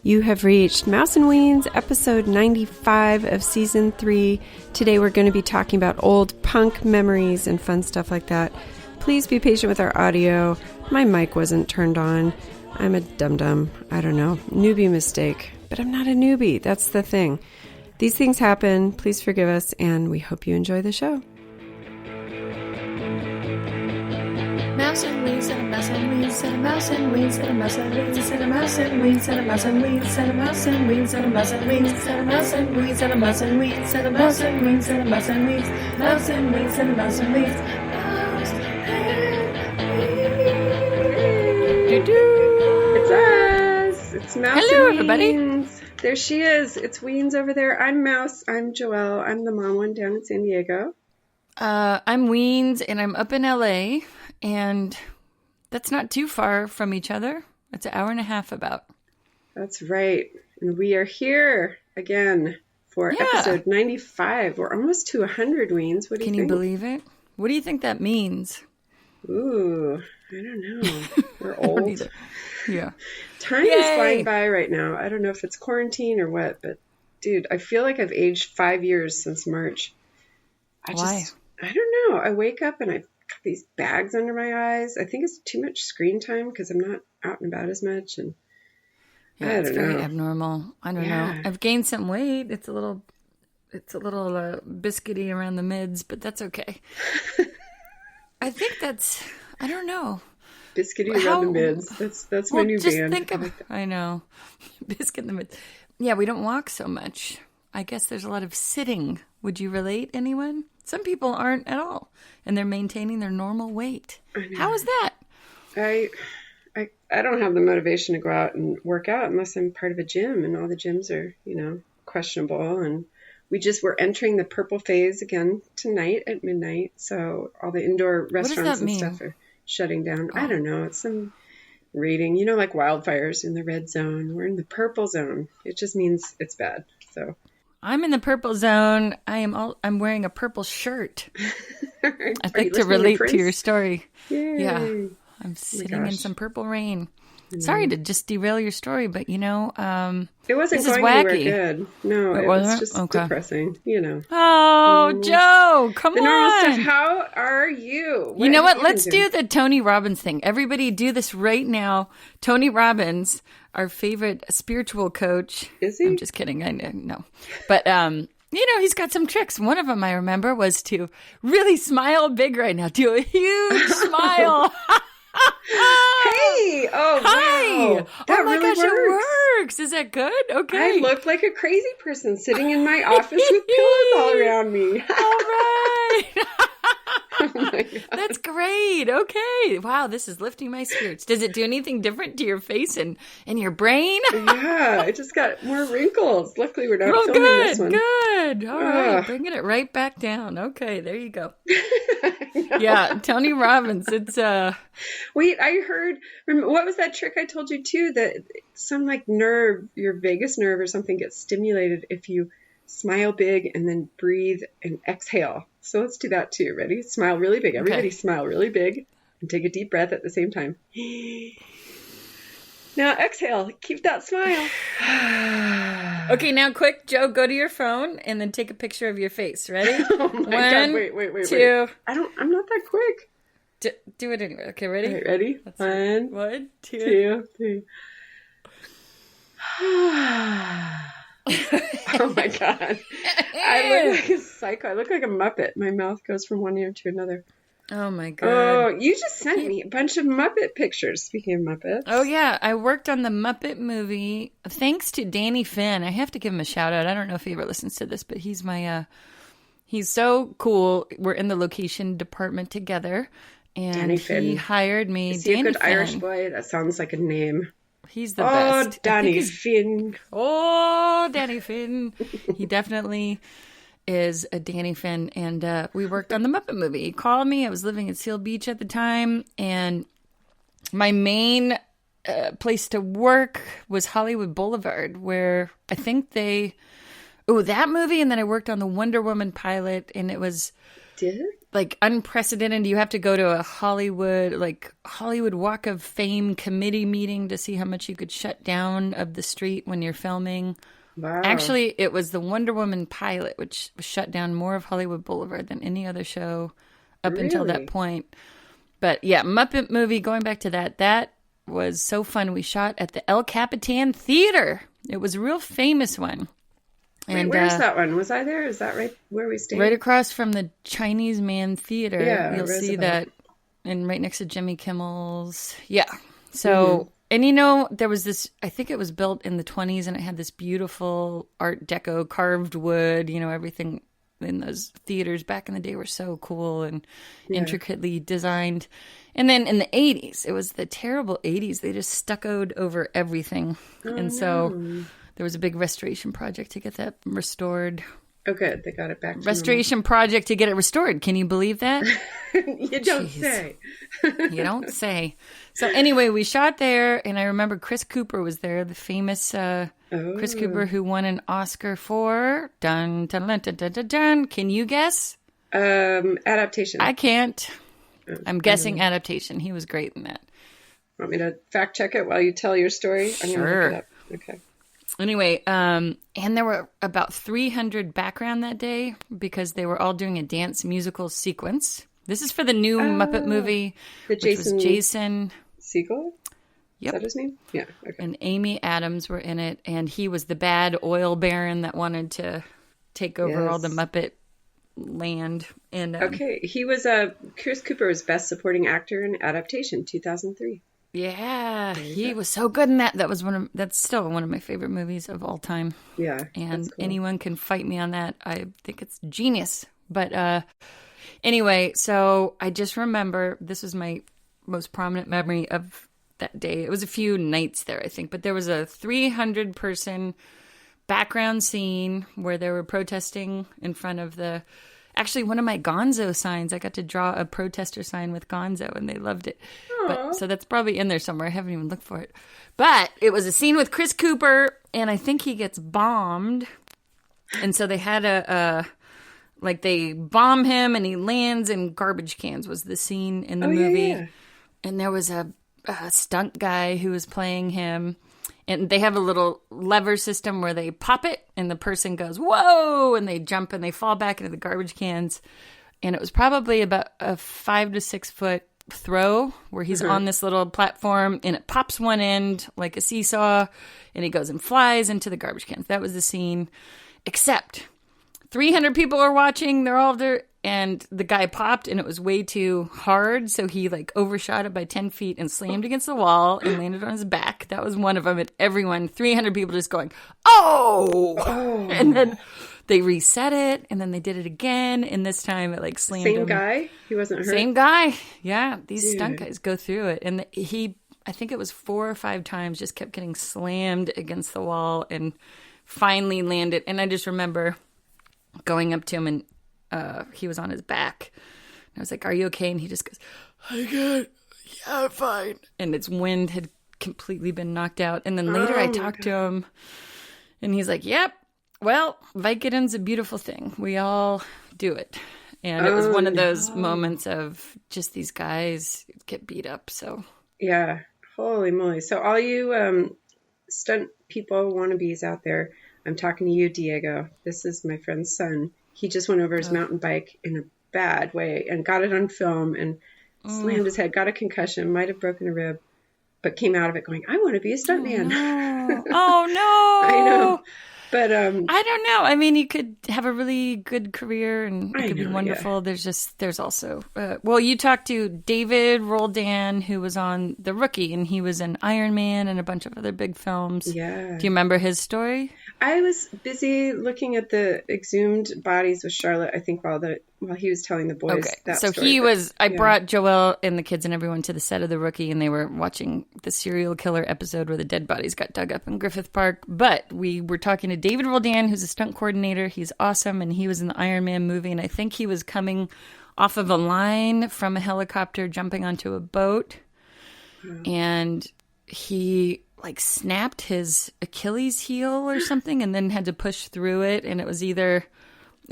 You have reached Mouse and Weens, episode 95 of season 3. Today we're going to be talking about old punk memories and fun stuff like that. Please be patient with our audio. My mic wasn't turned on. I'm a dum-dum. I don't know. Newbie mistake. But I'm not a newbie. That's the thing. These things happen. Please forgive us, and we hope you enjoy the show. Mouse and Weens and a mouse and Weens and a mouse and Weens and a mouse and Weens and a mouse and Weens and a mouse and Weens and a mouse and Weens and a mouse and Weens and a mouse and Weens and a mouse and Weens and a mouse and Weens and a mouse and Weens, mouse and Weens and a mouse and Weens, mouse and Weens. It's us. It's Mouse Hello, and everybody. Weens. There she is. It's Weens over there. I'm Mouse. I'm Joelle. I'm the mom one down in San Diego. I'm Weens, and I'm up in LA, and that's not too far from each other. It's an hour and a half about. That's right. And we are here again for episode 95. We're almost to 100, Weens. What do you think? Can you believe it? What do you think that means? Ooh, I don't know. We're I don't old. either. Yeah. Time is flying by right now. I don't know if it's quarantine or what, but dude, I feel like I've aged 5 years since March. Why? I don't know. I wake up and I've got these bags under my eyes. I think it's too much screen time because I'm not out and about as much. And Yeah, I it's don't very know. abnormal. I don't know. I've gained some weight. It's a little biscuity around the mids, but that's okay. I think that's, I don't know. Biscuity around the mids. That's my new just band. think of, I know. Biscuit in the mids. Yeah, we don't walk so much. I guess there's a lot of sitting. Would you relate, anyone? Some people aren't at all, and they're maintaining their normal weight. How is that? I don't have the motivation to go out and work out unless I'm part of a gym, and all the gyms are, questionable. And we're entering the purple phase again tonight at midnight. So all the indoor restaurants and stuff are shutting down. I don't know. It's some rating, like wildfires in the red zone. We're in the purple zone. It just means it's bad. So I'm in the purple zone. I'm wearing a purple shirt. I think to listening to relate to Prince? your story. Yay. Yeah. I'm sitting in gosh. some purple rain. Sorry to just derail your story, but it wasn't this is going anywhere wacky. good. No, it was just depressing, Oh, Joe, come the normal on. stuff. How are you? You know have what? Let's been do doing? the Tony Robbins thing. Everybody do this right now. Tony Robbins, our favorite spiritual coach. Is he? I'm just kidding. I know. But, he's got some tricks. One of them I remember was to really smile big right now. Do a huge smile. Hey! Oh, Hi! wow. That Oh my really gosh, works. it works. Is that good? Okay. I look like a crazy person sitting in my office with pillows all around me. All right. Oh my God. That's great. Okay. Wow, this is lifting my spirits. Does it do anything different to your face and your brain? Yeah, it just got more wrinkles. Luckily, we're not Oh, filming good, this one. good. All right, Ugh. bringing it right back down. Okay, there you go. Yeah, Tony Robbins. It's Wait, I heard, what was that trick I told you too? That some nerve, your vagus nerve or something gets stimulated if you smile big and then breathe and exhale. So let's do that too. Ready? Smile really big. Everybody smile really big and take a deep breath at the same time. Now exhale. Keep that smile. okay. Now, quick, Joe, go to your phone and then take a picture of your face. Ready? Oh my God. Wait. Two. I'm not that quick. Do it anyway. Okay, ready? All right, ready? One, two. 2, 3. Oh my God. I look like a psycho. I look like a Muppet. My mouth goes from one ear to another. Oh my God. Oh, you just sent me a bunch of Muppet pictures. Speaking of Muppets. Oh, yeah. I worked on the Muppet Movie. Thanks to Danny Finn. I have to give him a shout out. I don't know if he ever listens to this, but he's he's so cool. We're in the location department together. And Danny Finn. He hired me. Is he Danny a good Finn. Irish boy? That sounds like a name. He's the best. Oh, Danny Finn. Oh, Danny Finn. He definitely is a Danny Finn. And we worked on the Muppet Movie. He called me. I was living in Seal Beach at the time. And my main place to work was Hollywood Boulevard, where I think that movie. And then I worked on the Wonder Woman pilot. And it was did? Like unprecedented. You have to go to a Hollywood Walk of Fame committee meeting to see how much you could shut down of the street when you're filming. Wow. Actually, it was the Wonder Woman pilot, which shut down more of Hollywood Boulevard than any other show up until that point. But yeah, Muppet Movie, going back to that was so fun. We shot at the El Capitan Theater. It was a real famous one. Wait, where's that one? Was I there? Is that right where we stayed? Right across from the Chinese Man Theater. Yeah, you'll see Roosevelt. that, and right next to Jimmy Kimmel's. Yeah. So, and there was this, I think it was built in the 1920s, and it had this beautiful Art Deco carved wood, everything in those theaters back in the day were so cool and intricately designed. And then in the 80s, it was the terrible 80s. They just stuccoed over everything. So there was a big restoration project to get that restored. Oh, good. They got it back to Restoration project to get it restored. Can you believe that? You don't say. You don't say. So anyway, we shot there, and I remember Chris Cooper was there, the famous Chris Cooper who won an Oscar for dun dun dun dun dun dun. Dun. Can you guess? Adaptation. I can't. I'm guessing adaptation. He was great in that. Want me to fact check it while you tell your story? I'm gonna look it up. Okay. Anyway, and there were about 300 background that day because they were all doing a dance musical sequence. This is for the new Muppet Movie. The Jason Segel? Yep. Is that his name? Yeah. Okay. And Amy Adams were in it, and he was the bad oil baron that wanted to take over all the Muppet land. And okay, he was Chris Cooper was Best Supporting Actor in Adaptation, 2003. Yeah, he was so good in that. That's still one of my favorite movies of all time. Yeah, and cool. Anyone can fight me on that. I think it's genius. But anyway, so I just remember this was my most prominent memory of that day. It was a few nights there, I think, but there was a 300-person background scene where they were protesting in front of actually one of my Gonzo signs. I got to draw a protester sign with Gonzo, and they loved it. But, so that's probably in there somewhere. I haven't even looked for it. But it was a scene with Chris Cooper, and I think he gets bombed. And so they had they bomb him, and he lands in garbage cans was the scene in the movie. Yeah. And there was a stunt guy who was playing him. And they have a little lever system where they pop it, and the person goes, whoa, and they jump, and they fall back into the garbage cans. And it was probably about a 5 to 6 foot throw where he's on this little platform, and it pops one end like a seesaw, and he goes and flies into the garbage cans. That was the scene. Except 300 people are watching. They're all there. And the guy popped, and it was way too hard, so he overshot it by 10 feet and slammed against the wall and landed on his back. That was one of them. And everyone, 300 people just going, oh! And then they reset it, and then they did it again, and this time it slammed him. Same guy? He wasn't hurt? Same guy. Yeah, these stunt guys go through it. And I think it was 4 or 5 times, just kept getting slammed against the wall and finally landed. And I just remember going up to him, and he was on his back. And I was like, are you okay? And he just goes, I can't. Yeah, I'm fine. And its wind had completely been knocked out. And then later I talked to him, and he's like, yep, well, Vicodin's a beautiful thing. We all do it. And it was one of those moments of just these guys get beat up. So yeah, holy moly. So all you stunt people, wannabes out there, I'm talking to you, Diego. This is my friend's son. He just went over his mountain bike in a bad way and got it on film and slammed his head, got a concussion, might have broken a rib, but came out of it going, I want to be a stuntman. Oh, no. I know. But I don't know. I mean, you could have a really good career, and it could be wonderful. Yeah. There's also, you talked to David Roldan, who was on The Rookie, and he was in Iron Man and a bunch of other big films. Yeah. Do you remember his story? I was busy looking at the exhumed bodies with Charlotte, I think, while he was telling the boys that so story. He was, I brought Joelle and the kids and everyone to the set of The Rookie, and they were watching the serial killer episode where the dead bodies got dug up in Griffith Park. But we were talking to David Roldan, who's a stunt coordinator. He's awesome, and he was in the Iron Man movie, and I think he was coming off of a line from a helicopter jumping onto a boat, and he snapped his Achilles heel or something, and then had to push through it, and it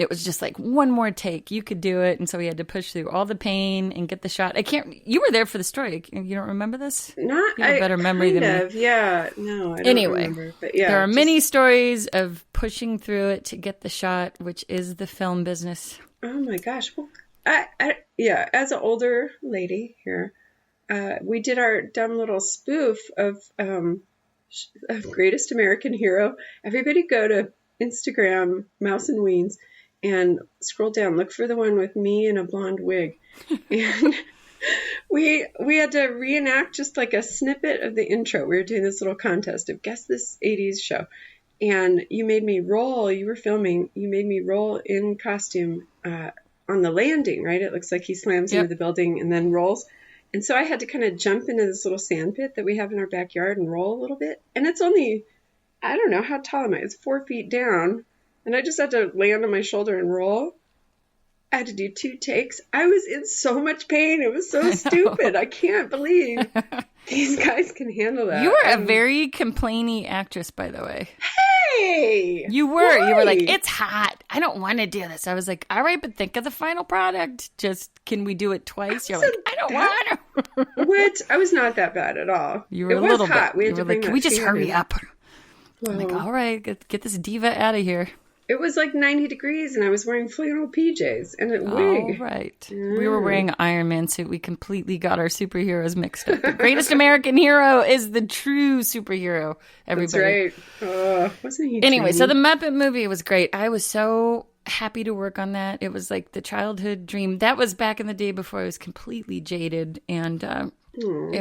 it was just like one more take. You could do it. And so we had to push through all the pain and get the shot. You were there for the story. You don't remember this? Not, you have a better memory than me. Yeah. No, I don't remember. But yeah, there are many stories of pushing through it to get the shot, which is the film business. Oh my gosh. Well, as an older lady here, we did our dumb little spoof of Greatest American Hero. Everybody go to Instagram, Mouse and Weens, and scroll down. Look for the one with me in a blonde wig. And we had to reenact just like a snippet of the intro. We were doing this little contest of guess this 80s show. And you made me roll. You were filming. You made me roll in costume on the landing, right? It looks like he slams into the building and then rolls. And so I had to kind of jump into this little sand pit that we have in our backyard and roll a little bit. And it's only, I don't know, how tall am I? It's 4 feet down. And I just had to land on my shoulder and roll. I had to do 2 takes. I was in so much pain. It was so stupid. I can't believe these guys can handle that. You were a very complainy actress, by the way. Hey! You were. Why? You were like, it's hot. I don't want to do this. I was like, all right, but think of the final product. Just, can we do it twice? You're like, I don't want to. What? I was not that bad at all. You were a little hot. bit. We had to like, can we just hurry up? I'm like, all right, get this diva out of here. It was like 90 degrees, and I was wearing flannel PJs and a wig. All right. We were wearing an Iron Man suit. We completely got our superheroes mixed up. The Greatest American Hero is the true superhero, everybody. That's right. Wasn't he Anyway, so the Muppet Movie was great. I was so happy to work on that. It was like the childhood dream. That was back in the day before I was completely jaded, and I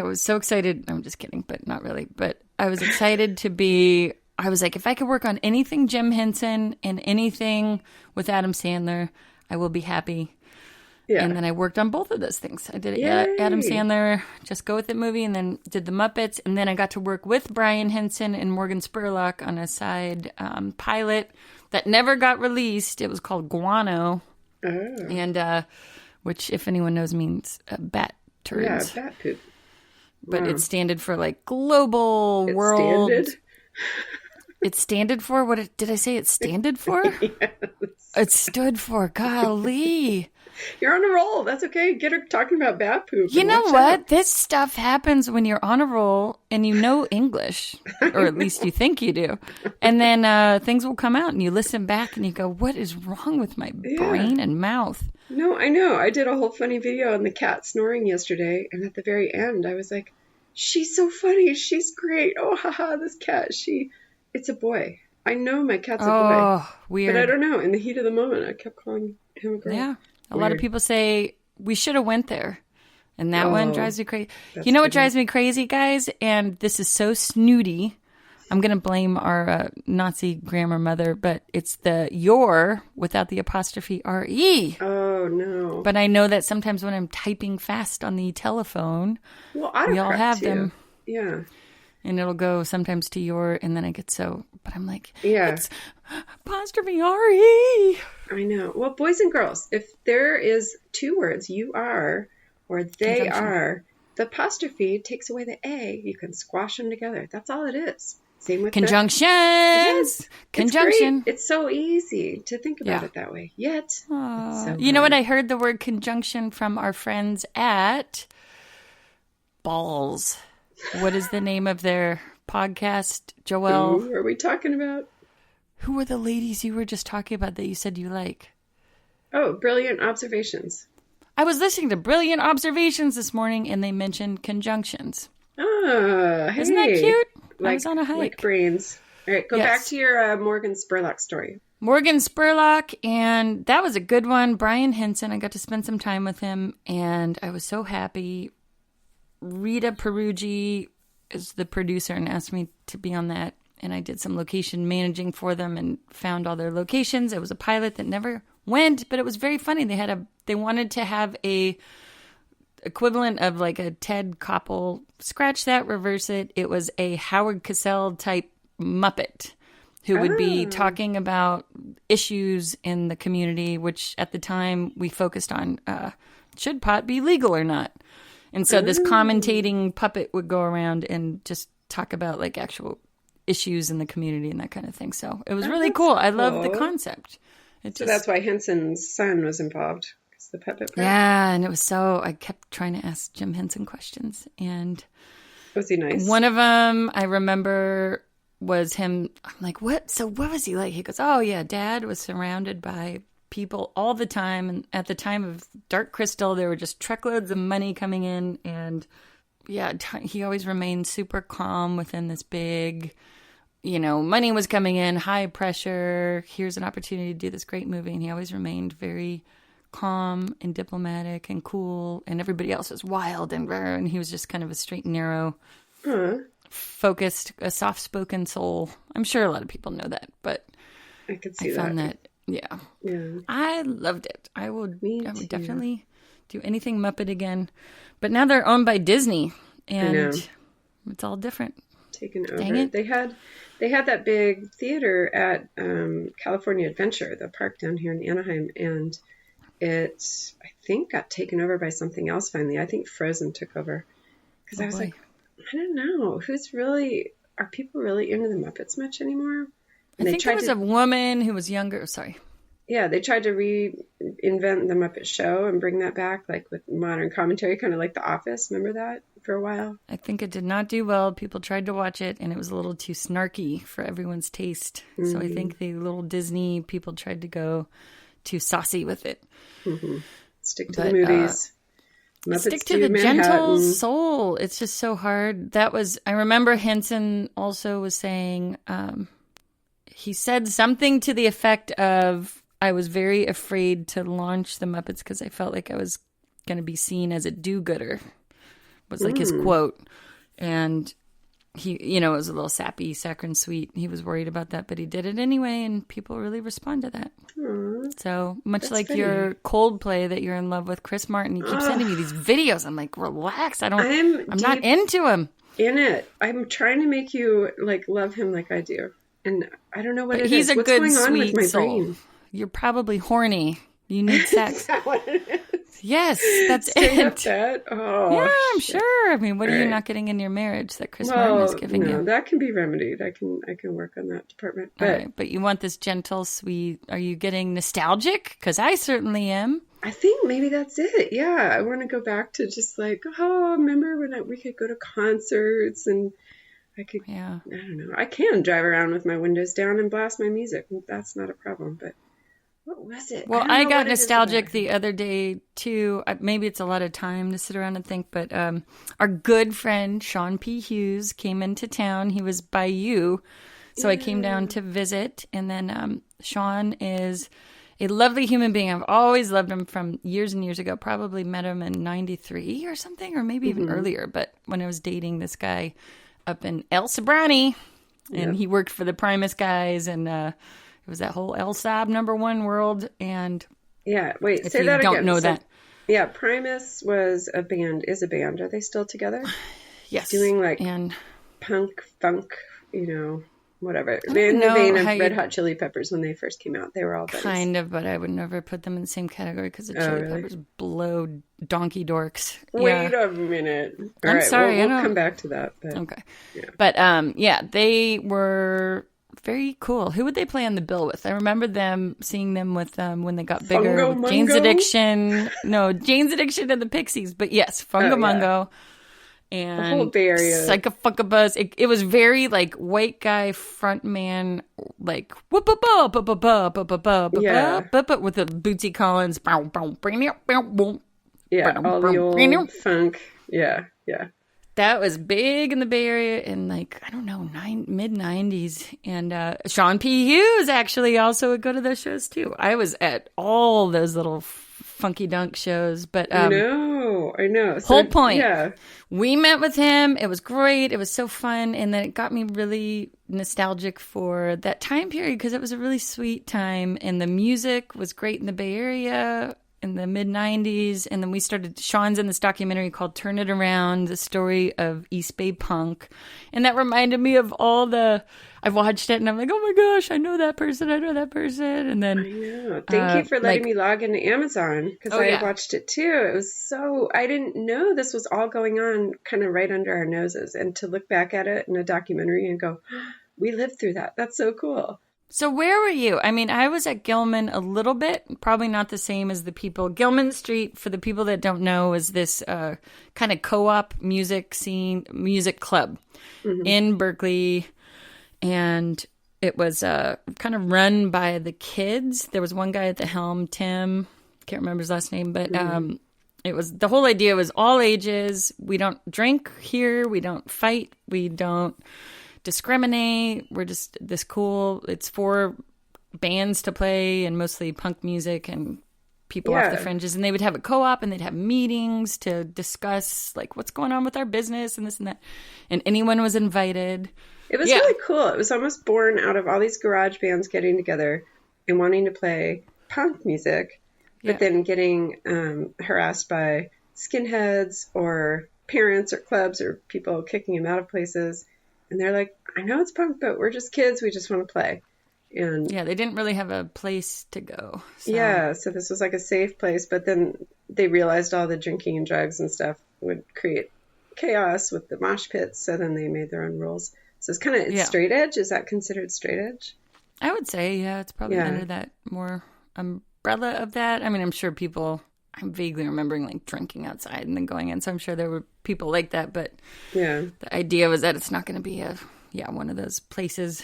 was so excited. I'm just kidding, but not really. But I was excited to be... I was like, if I could work on anything Jim Henson and anything with Adam Sandler, I will be happy. Yeah. And then I worked on both of those things. I did Adam Sandler, Just Go With It movie, and then did the Muppets. And then I got to work with Brian Henson and Morgan Spurlock on a side pilot that never got released. It was called Guano, and which, if anyone knows, means bat turds. Yeah, bat poop. But it standed for like global world. It standed for what? Did I say it standed for? Yes. It stood for, golly. You're on a roll. That's okay. Get her talking about bat poop. You know what? This stuff happens when you're on a roll and you know English, or at least you think you do. And then things will come out and you listen back and you go, what is wrong with my brain and mouth? No, I know. I did a whole funny video on the cat snoring yesterday. And at the very end, I was like, she's so funny. She's great. Oh, haha, this cat. It's a boy. I know my cat's a boy. Oh, weird. But I don't know. In the heat of the moment, I kept calling him a girl. Yeah. A lot of people say, we should have went there. And that one drives me crazy. You know what drives me crazy, guys? And this is so snooty. I'm going to blame our Nazi grammar mother, but it's the your without the apostrophe R-E. Oh, no. But I know that sometimes when I'm typing fast on the telephone, we all have them. Yeah. And it'll go sometimes to your, and then I get so, but I'm like, it's apostrophe R-E. I know. Well, boys and girls, if there is 2 words, you are, or they are, the apostrophe takes away the A. You can squash them together. That's all it is. Same with conjunctions. Yes, Conjunction. It's so easy to think about it that way. Yet, so you know what? I heard the word conjunction from our friends at Balls. What is the name of their podcast, Joelle? Who are we talking about? Who were the ladies you were just talking about that you said you like? Oh, Brilliant Observations. I was listening to Brilliant Observations this morning, and they mentioned conjunctions. Oh, hey. Isn't that cute? I was on a hike. Like brains. All right, go back to your Morgan Spurlock story. Morgan Spurlock, and that was a good one. Brian Henson, I got to spend some time with him, and I was so happy. Rita Peruggi is the producer and asked me to be on that. And I did some location managing for them and found all their locations. It was a pilot that never went, but it was very funny. They wanted to have a equivalent of like a Ted Koppel, scratch that, reverse it. It was a Howard Cosell type Muppet who would be talking about issues in the community, which at the time we focused on, should pot be legal or not? And so this commentating puppet would go around and just talk about like actual issues in the community and that kind of thing. So it was really cool. I love the concept. So that's why Henson's son was involved. The puppet part. Yeah, and it was I kept trying to ask Jim Henson questions, and was he nice? One of them I remember was him. I'm like, what? So what was he like? He goes, oh yeah, Dad was surrounded by people all the time, and at the time of Dark Crystal, there were just truckloads of money coming in, and yeah, he always remained super calm within this big, money was coming in, high pressure. Here's an opportunity to do this great movie, and he always remained very calm and diplomatic and cool, and everybody else was wild and he was just kind of a straight and narrow, focused, a soft-spoken soul. I'm sure a lot of people know that, but I could see found that. Yeah. I loved it. I would definitely do anything Muppet again, but now they're owned by Disney, and it's all different. Taken over. They had that big theater at California Adventure, the park down here in Anaheim, and it, I think, got taken over by something else finally. I think Frozen took over. Because I was like, I don't know. Are people really into the Muppets much anymore? And I think there was a woman who was younger. Sorry. Yeah, they tried to reinvent the Muppet Show and bring that back, like with modern commentary, kind of like The Office. Remember that for a while? I think it did not do well. People tried to watch it, and it was a little too snarky for everyone's taste. Mm-hmm. So I think the little Disney people tried to go too saucy with it. Mm-hmm. Stick to the movies. Stick to the gentle soul. It's just so hard. I remember Henson also was saying, he said something to the effect of, I was very afraid to launch the Muppets because I felt like I was going to be seen as a do-gooder, was like his quote. And he, it was a little sappy, saccharine sweet. He was worried about that, but he did it anyway, and people really respond to that. So much like funny. Your Coldplay that you're in love with Chris Martin, you keep sending me these videos. I'm like, relax. I'm not into him. In it. I'm trying to make you love him like I do. And I don't know what it is. He's a What's good, going on with sweet my soul. brain? You're probably horny. You need sex. Is that what it is? Yes, that's Straight it. Up that? Oh, yeah, I'm sure. I mean, what are you not getting in your marriage that Chris Martin is giving you? That can be remedied. I can work on that department. All right, but you want this gentle, sweet. Are you getting nostalgic? Because I certainly am. I think maybe that's it. Yeah, I want to go back to just remember when we could go to concerts and I could. Yeah. I don't know. I can drive around with my windows down and blast my music. That's not a problem, but. What was it? Well, I got nostalgic the other day, too. Maybe it's a lot of time to sit around and think, but our good friend, Sean P. Hughes, came into town. He was by you, so I came down to visit. And then Sean is a lovely human being. I've always loved him from years and years ago. Probably met him in 93 or something, or maybe even earlier. But when I was dating this guy up in El Sobrani, and he worked for the Primus guys, and it was that whole El Sab #1 world, and say that again. If you don't know that. Yeah, Primus is a band. Are they still together? Yes. Doing and punk, funk, whatever. In the vein of Red Hot Chili Peppers when they first came out. They were all buddies. Kind of, but I would never put them in the same category because the Chili Peppers blow donkey dorks. Wait a minute. All I'm right, sorry. We'll come back to that. But, okay. Yeah. But, they were very cool. Who would they play on the bill with? I remember seeing them with when they got bigger. With Jane's Addiction. No, Jane's Addiction and the Pixies. But yes, Fungo Mungo. And the whole Bay Area. Psychofunkabuzz. It was very white guy front man, with the Bootsy Collins. Yeah, all the old funk. Yeah. That was big in the Bay Area in mid-90s. And Sean P. Hughes actually also would go to those shows too. I was at all those little funky dunk shows. But I know. Whole point. Yeah. We met with him. It was great. It was so fun. And then it got me really nostalgic for that time period because it was a really sweet time. And the music was great in the Bay Area in the mid-90s, and then Sean's in this documentary called Turn It Around, the story of East Bay punk, and that reminded me of I watched it, and I'm like, oh my gosh, I know that person, and then... I know. Thank you for letting me log into Amazon, because I watched it too. It was I didn't know this was all going on kind of right under our noses, and to look back at it in a documentary and go, we lived through that. That's so cool. So where were you? I mean, I was at Gilman a little bit, probably not the same as the people. Gilman Street, for the people that don't know, is this kind of co-op music club in Berkeley. And it was kind of run by the kids. There was one guy at the helm, Tim, can't remember his last name, but it was, the whole idea was all ages. We don't drink here. We don't fight. We don't discriminate. We're just this cool. It's for bands to play and mostly punk music and people off the fringes. And they would have a co-op and they'd have meetings to discuss like what's going on with our business and this and that. And anyone was invited. It was really cool. It was almost born out of all these garage bands getting together and wanting to play punk music, but then getting harassed by skinheads or parents or clubs or people kicking them out of places. And they're like, I know it's punk, but we're just kids. We just want to play. And they didn't really have a place to go. So. Yeah, so this was like a safe place. But then they realized all the drinking and drugs and stuff would create chaos with the mosh pits. So then they made their own rules. So it's kind of straight edge. Is that considered straight edge? I would say, it's probably under that more umbrella of that. I mean, I'm sure people... I'm vaguely remembering like drinking outside and then going in. So I'm sure there were people like that, but the idea was that it's not going to be one of those places.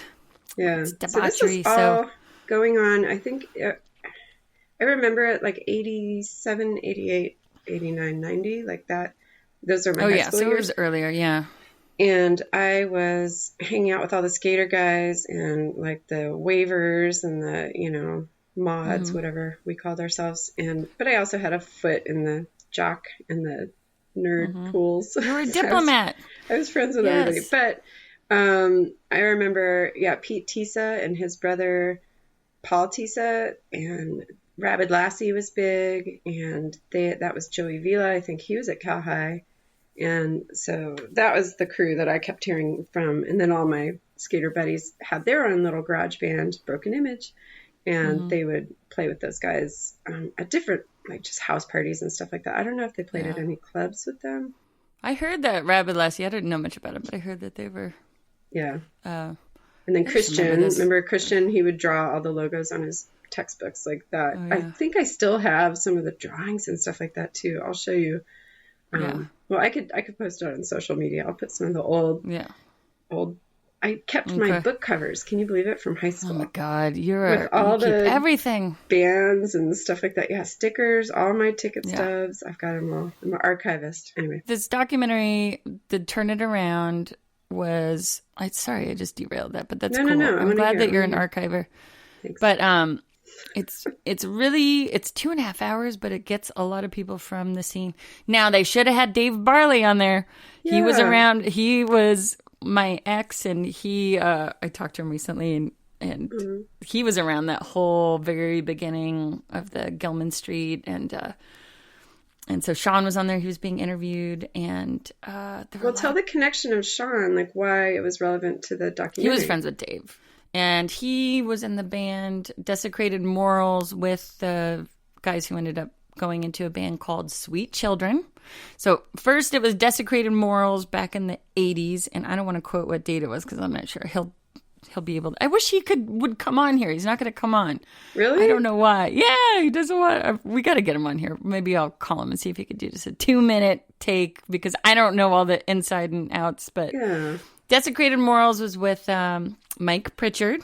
Yeah. It's debauchery. So this was all going on. I think I remember it like 87, 88, 89, 90, like that. Those are my high school years. So it was earlier. Yeah. And I was hanging out with all the skater guys and like the waivers and the, mods, whatever we called ourselves. But I also had a foot in the jock and the nerd pools. You were a diplomat. I was friends with everybody. But I remember, Pete Tisa and his brother Paul Tisa, and Rabid Lassie was big, and that was Joey Vila. I think he was at Cal High. And so that was the crew that I kept hearing from. And then all my skater buddies had their own little garage band, Broken Image. And they would play with those guys at different, like just house parties and stuff like that. I don't know if they played at any clubs with them. I heard that Rabid Lassie, I didn't know much about it, but I heard that they were. Yeah. And then Christian, remember Christian, he would draw all the logos on his textbooks like that. Oh, yeah. I think I still have some of the drawings and stuff like that too. I'll show you. Well, I could post it on social media. I'll put some of the old. I kept my book covers. Can you believe it? From high school. Oh my God, you keep everything, bands and stuff like that. Yeah, stickers, all my ticket stubs. I've got them all. I'm an archivist. Anyway, this documentary, the Turn It Around, was. Sorry, I just derailed that, but that's cool. No. I'm glad that you're an archiver. Thanks. But it's really 2.5 hours, but it gets a lot of people from the scene. Now they should have had Dave Barley on there. Yeah. He was around. He was my ex, and he I talked to him recently, and he was around that whole very beginning of the Gilman Street, and so Sean was on there. He was being interviewed, and tell the connection of Sean, like why it was relevant to the documentary. He was friends with Dave, and he was in the band Desecrated Morals with the guys who ended up going into a band called Sweet Children. So first it was Desecrated Morals back in the 80s, and I don't want to quote what date it was because I'm not sure. He'll be able to. I wish he would come on here. He's not going to come on. Really? I don't know why. Yeah, he doesn't want. We got to get him on here. Maybe I'll call him and see if he could do just a 2-minute take because I don't know all the inside and outs. But Desecrated Morals was with Mike Pritchard,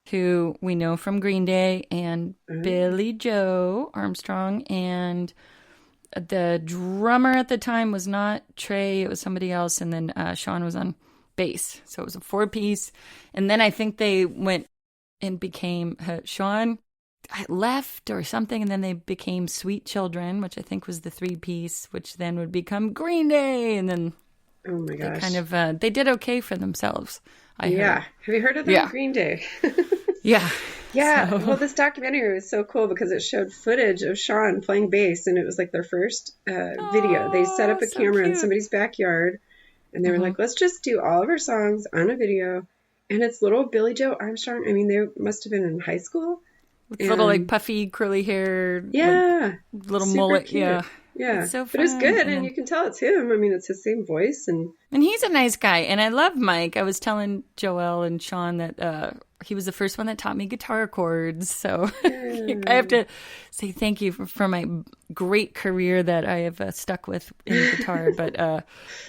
who we know from Green Day, and Billy Joe Armstrong, and the drummer at the time was not Trey, it was somebody else, and then Sean was on bass. So it was a 4-piece. And then I think they went and became Sean left or something, and then they became Sweet Children, which I think was the 3-piece, which then would become Green Day, and then oh my gosh, they kind of they did okay for themselves. I heard. Have you heard of them? Green Day. Yeah. So. Well, this documentary was so cool because it showed footage of Sean playing bass, and it was like their first video. They set up a camera in somebody's backyard, and they were like, let's just do all of our songs on a video. And it's little Billy Joe Armstrong. I mean, they must have been in high school. With little like puffy curly hair. Yeah. Like, little mullet. Cute. Yeah. It's so fun. But it's good, and you can tell it's him. I mean, it's his same voice. And he's a nice guy, and I love Mike. I was telling Joelle and Sean that he was the first one that taught me guitar chords. So I have to say thank you for my great career that I have stuck with in guitar. But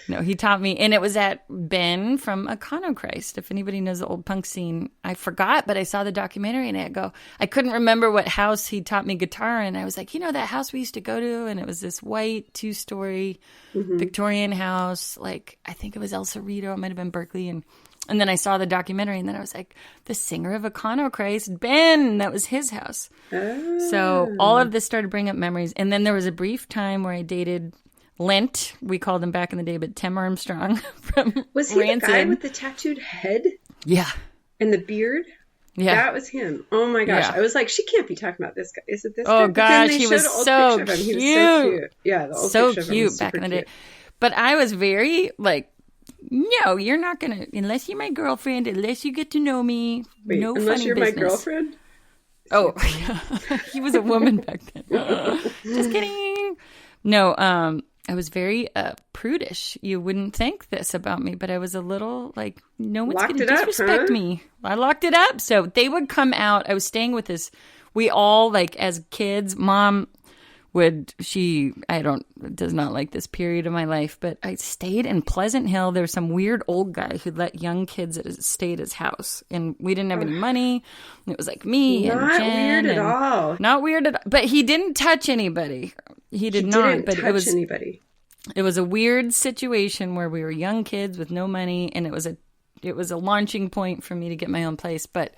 no, he taught me. And it was at Ben from Iconochrist. If anybody knows the old punk scene, I forgot, but I saw the documentary and I couldn't remember what house he taught me guitar in. I was like, that house we used to go to? And it was this white 2-story Victorian house. Like, I think it was El Cerrito. It might have been Berkeley. And then I saw the documentary, and then I was like, the singer of Iconochrist, Ben, that was his house. Oh. So all of this started bringing up memories. And then there was a brief time where I dated Lint. We called him back in the day, but Tim Armstrong from Was he Rancid. the guy with the tattooed head? Yeah. And the beard? Yeah. That was him. Oh my gosh. Yeah. I was like, she can't be talking about this guy. Is it this guy? Oh gosh, he was so cute. He was so cute. Yeah, the old so picture cute back in the day. But I was very like, no, you're not going to, unless you're my girlfriend, unless you get to know me. Wait, no unless funny you're business. my girlfriend? Oh, yeah. He was a woman back then. Just kidding. No, I was very prudish. You wouldn't think this about me, but I was a little like, no one's going to disrespect me. I locked it up. So they would come out. I was staying with this. We all, like, as kids, Mom does not like this period of my life, but I stayed in Pleasant Hill. There was some weird old guy who let young kids stay at his house, and we didn't have any money. And it was like me and Jen. Not weird at all. Not weird at all. But he didn't touch anybody. He didn't touch anybody. It was a weird situation where we were young kids with no money, and it was a launching point for me to get my own place. But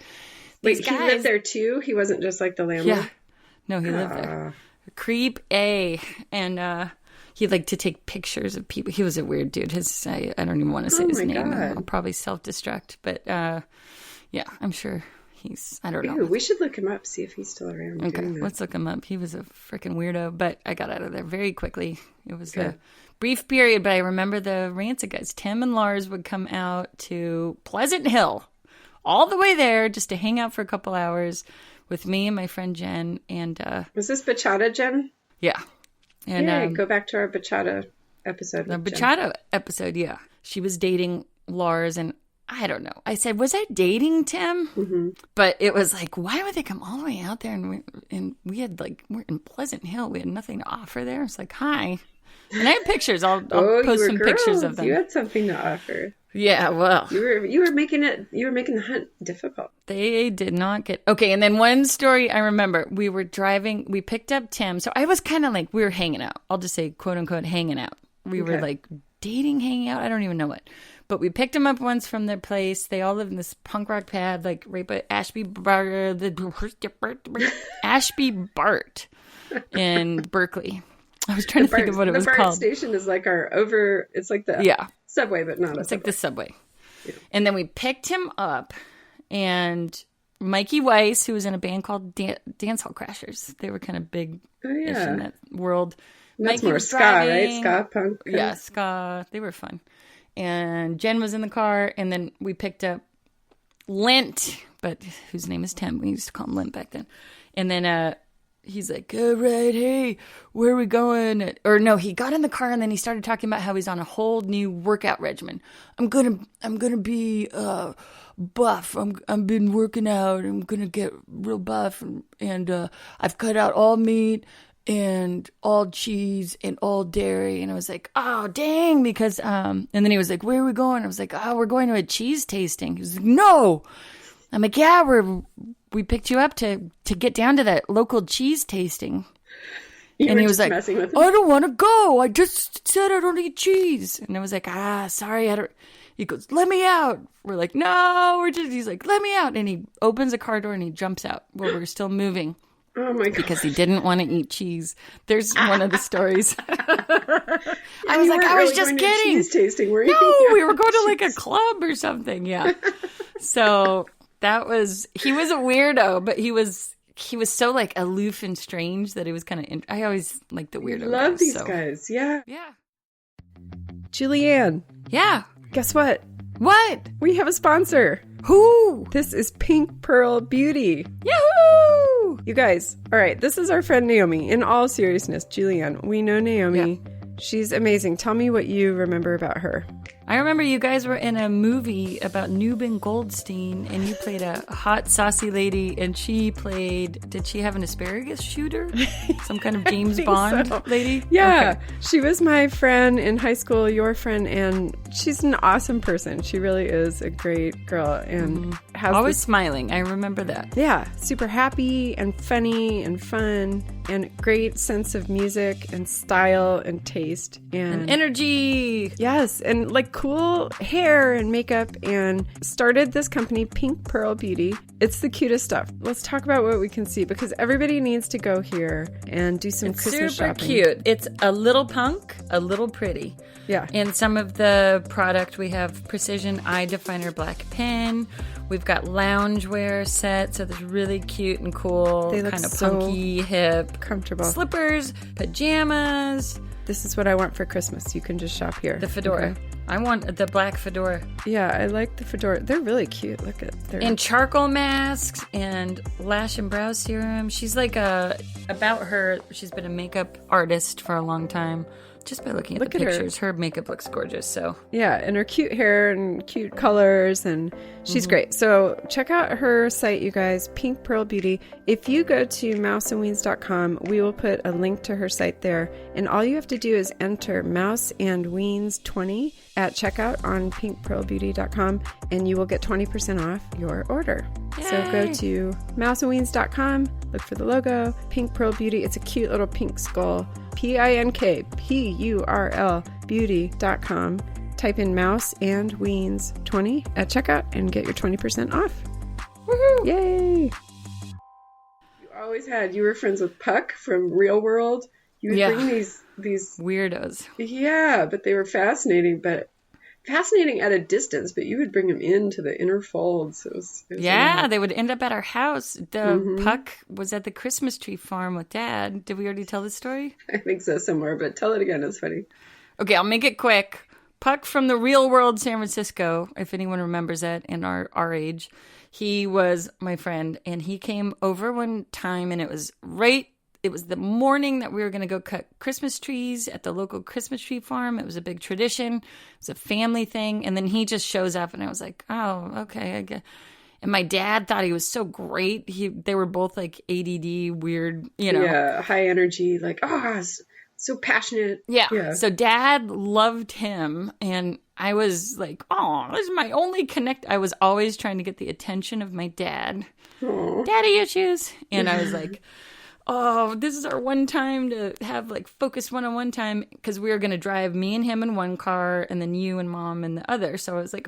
wait, he lived there too? He wasn't just like the landlord? Yeah. No, he lived there. Creep A. And he'd like to take pictures of people. He was a weird dude. I don't even want to say his name. God. I'll probably self-destruct. But yeah, I'm sure I don't know. Ew, we should look him up, see if he's still around. Okay, let's look him up. He was a freaking weirdo, but I got out of there very quickly. It was a brief period, but I remember the Rancid guys. Tim and Lars would come out to Pleasant Hill, all the way there just to hang out for a couple hours with me and my friend Jen. And was this Bachata, Jen? Yeah. And go back to our Bachata episode. The Bachata episode, yeah. She was dating Lars, and I don't know. I said, was I dating Tim? Mm-hmm. But it was like, why would they come all the way out there? And we had we're in Pleasant Hill. We had nothing to offer there. It's like, hi. And I have pictures. I'll post some pictures of them. You had something to offer. Yeah, well, you were making the hunt difficult. They did not get okay. And then one story I remember, we were driving. We picked up Tim. So I was kind of like, we were hanging out. I'll just say, quote unquote, hanging out. We were like dating, hanging out. I don't even know what. But we picked them up once from their place. They all live in this punk rock pad, like right by Ashby Bart in Berkeley. I was trying to think of what it was called. The BART station is like it's like the subway, but not a subway. It's like the subway. Yeah. And then we picked him up, and Mikey Weiss, who was in a band called Dance Hall Crashers. They were kind of big in that world. That's more ska, right? Ska punk. Yeah, ska. They were fun. And Jen was in the car, and then we picked up Lint, but whose name is Tim. We used to call him Lint back then. And then he's like, all right, hey, where are we going? Or no, he got in the car, and then he started talking about how he's on a whole new workout regimen. I'm gonna be buff. I've been working out. I'm gonna get real buff, and I've cut out all meat and all cheese and all dairy. And I was like, oh, dang, because, and then he was like, where are we going? I was like, oh, we're going to a cheese tasting. He was like, no. I'm like, yeah, we picked you up to get down to that local cheese tasting. And he was like, I don't want to go. I just said I don't eat cheese. And I was like, sorry, I don't. He goes, let me out. We're like, no, he's like, let me out. And he opens a car door and he jumps out while we're still moving. Oh my God. Because he didn't want to eat cheese. There's one of the stories. I was like, I was just kidding. Cheese tasting, were you? No, we were going to like a club or something. Yeah. So he was a weirdo, but he was so like aloof and strange that it was kind of, I always like the weirdo love guys, these guys. Yeah. Yeah. Julianne. Yeah. Guess what? What? We have a sponsor. Who? This is Pink Pearl Beauty. Yahoo! You guys, all right, this is our friend Naomi. In all seriousness, Julianne, we know Naomi. Yeah. She's amazing. Tell me what you remember about her. I remember you guys were in a movie about Newman Goldstein, and you played a hot, saucy lady, and she played, did she have an asparagus shooter? Some kind of James Bond lady? Yeah. Okay. She was my friend in high school, your friend, and she's an awesome person. She really is a great girl and has always smiling. I remember that. Yeah, super happy and funny and fun and great sense of music and style and taste and energy. Yes, and like cool hair and makeup, and started this company, Pink Pearl Beauty. It's the cutest stuff. Let's talk about what we can see, because everybody needs to go here and do some Christmas super shopping. Cute. It's a little punk, a little pretty. Yeah. And some of the product, we have Precision Eye Definer Black Pen. We've got loungewear set, so that's really cute and cool. They look kind of so punky, hip. comfortable. Slippers, pajamas. This is what I want for Christmas. You can just shop here. The fedora. Okay. I want the black fedora. Yeah, I like the fedora. They're really cute. Look at their... And charcoal masks and lash and brow serum. She's like about her, she's been a makeup artist for a long time. Just by looking at the pictures, her makeup looks gorgeous. So yeah, and her cute hair and cute colors, and she's great. So check out her site, you guys, Pink Pearl Beauty. If you go to mouseandweens.com, we will put a link to her site there, and all you have to do is enter Mouse and Weens 20 at checkout on pinkpearlbeauty.com, and you will get 20% off your order. Yay. So go to mouseandweens.com, look for the logo, Pink Pearl Beauty. It's a cute little pink skull. PINKPURL beauty.com. Type in Mouse and Weens 20 at checkout and get your 20% off. Woohoo! Yay! You were friends with Puck from Real World. You would bring these weirdos. Yeah, but they were fascinating at a distance, but you would bring them into the inner folds. It was they would end up at our house. The Puck was at the Christmas tree farm with Dad. Did we already tell this story? I think so, somewhere, but tell it again. It's funny. Okay, I'll make it quick. Puck from the Real World San Francisco, if anyone remembers that in our age. He was my friend, and he came over one time, and it was the morning that we were going to go cut Christmas trees at the local Christmas tree farm. It was a big tradition. It was a family thing. And then he just shows up, and I was like, oh, okay, I guess. And my dad thought he was so great. They were both like ADD, weird, Yeah, high energy, like, so passionate. Yeah. So Dad loved him, and I was like, oh, this is my only connect. I was always trying to get the attention of my dad. Aww. Daddy issues. And I was like, oh, this is our one time to have like focused one-on-one time, because we were going to drive me and him in one car and then you and Mom in the other. So I was like,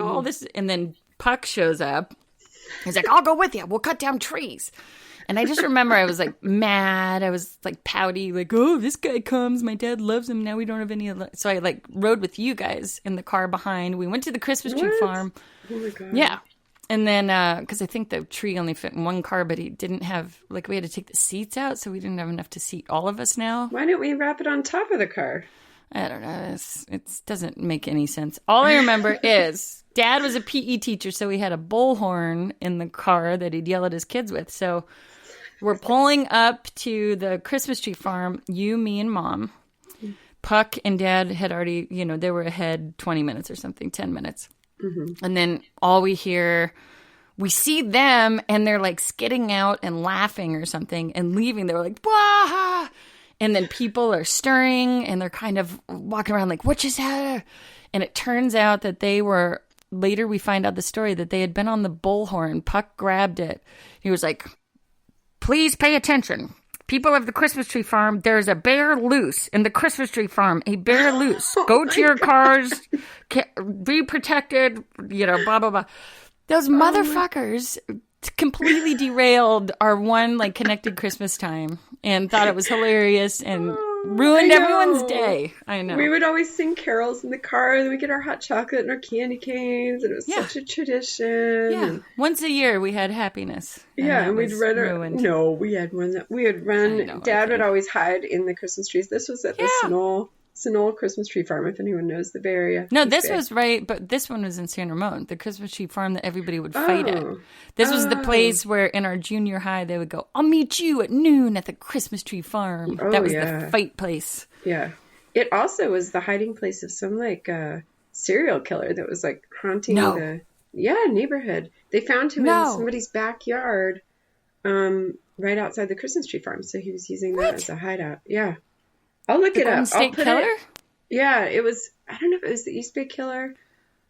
and then Puck shows up. He's like, I'll go with you. We'll cut down trees. And I just remember I was like mad. I was like pouty, like, oh, this guy comes. My dad loves him. Now we don't have any. So I like rode with you guys in the car behind. We went to the Christmas tree farm. Oh my God. Yeah. And then, because I think the tree only fit in one car, but he didn't have, like, we had to take the seats out, so we didn't have enough to seat all of us now. Why didn't we wrap it on top of the car? I don't know. It doesn't make any sense. All I remember is Dad was a PE teacher, so he had a bullhorn in the car that he'd yell at his kids with. So we're pulling up to the Christmas tree farm, you, me, and Mom. Puck and Dad had already, they were ahead 20 minutes or something, 10 minutes. Mm-hmm. And then all we see them, and they're like skidding out and laughing or something and leaving. They were like, wah! And then people are stirring, and they're kind of walking around like, what just happened? And it turns out that later we find out the story, that they had been on the bullhorn. Puck grabbed it. He was like, please pay attention. People of the Christmas tree farm, there's a bear loose in the Christmas tree farm. A bear loose. Go to your cars. Be protected. Blah, blah, blah. Those motherfuckers completely derailed our one, like, connected Christmas time and thought it was hilarious and ruined everyone's day. I know. We would always sing carols in the car, and then we get our hot chocolate and our candy canes, and it was such a tradition. Yeah. And once a year we had happiness. And we'd run. No, we had one that we would run. Dad would always hide in the Christmas trees. This was at the Sonol Christmas tree farm, if anyone knows the Bay Area. No, this was right, but this one was in San Ramon, the Christmas tree farm that everybody would fight at. This was the place where in our junior high they would go, I'll meet you at noon at the Christmas tree farm. That was the fight place. Yeah. It also was the hiding place of some like serial killer that was like haunting the neighborhood. They found him in somebody's backyard, right outside the Christmas tree farm. So he was using that as a hideout. Yeah, I'll look it up. State killer? Yeah, it was. I don't know if it was the East Bay killer.